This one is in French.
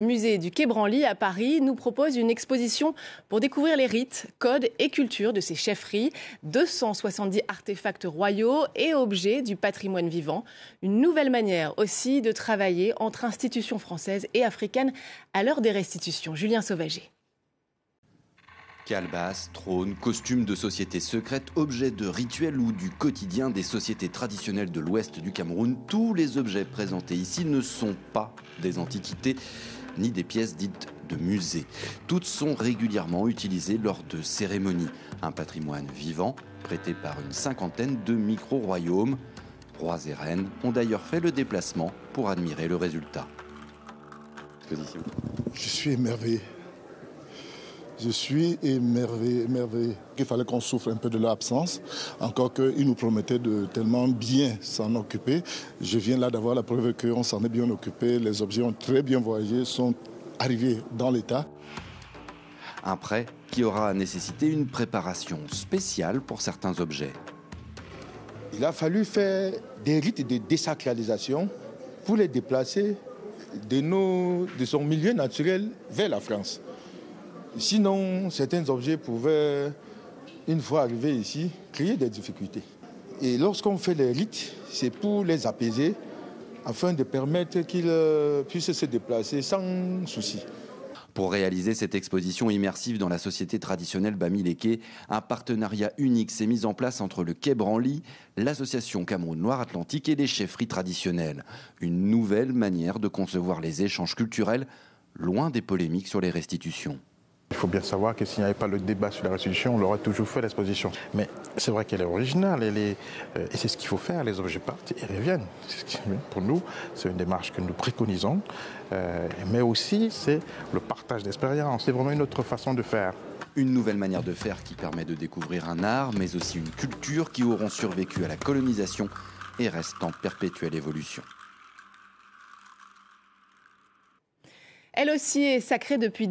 Le musée du Quai Branly à Paris nous propose une exposition pour découvrir les rites, codes et cultures de ces chefferies. 270 artefacts royaux et objets du patrimoine vivant. Une nouvelle manière aussi de travailler entre institutions françaises et africaines à l'heure des restitutions. Julien Sauvager. Calebasses, trônes, costumes de sociétés secrètes, objets de rituels ou du quotidien des sociétés traditionnelles de l'ouest du Cameroun, tous les objets présentés ici ne sont pas des antiquités ni des pièces dites de musée. Toutes sont régulièrement utilisées lors de cérémonies. Un patrimoine vivant, prêté par une cinquantaine de micro-royaumes. Rois et reines ont d'ailleurs fait le déplacement pour admirer le résultat. Je suis émerveillé. Je suis émerveillé. Il fallait qu'on souffre un peu de leur absence, encore qu'ils nous promettaient de tellement bien s'en occuper. Je viens là d'avoir la preuve qu'on s'en est bien occupé. Les objets ont très bien voyagé, sont arrivés dans l'état. Un prêt qui aura nécessité une préparation spéciale pour certains objets. Il a fallu faire des rites de désacralisation pour les déplacer de son milieu naturel vers la France. Sinon, certains objets pouvaient, une fois arrivés ici, créer des difficultés. Et lorsqu'on fait les rites, c'est pour les apaiser, afin de permettre qu'ils puissent se déplacer sans souci. Pour réaliser cette exposition immersive dans la société traditionnelle Bamileke, un partenariat unique s'est mis en place entre le Quai Branly, l'association Cameroun Loire-Atlantique et les chefferies traditionnelles. Une nouvelle manière de concevoir les échanges culturels, loin des polémiques sur les restitutions. Il faut bien savoir que s'il n'y avait pas le débat sur la restitution, on l'aurait toujours fait l'exposition. Mais c'est vrai qu'elle est originale, et c'est ce qu'il faut faire. Les objets partent et reviennent. Pour nous, c'est une démarche que nous préconisons, mais aussi c'est le partage d'expérience. C'est vraiment une autre façon de faire. Une nouvelle manière de faire qui permet de découvrir un art, mais aussi une culture qui auront survécu à la colonisation et restent en perpétuelle évolution. Elle aussi est sacrée depuis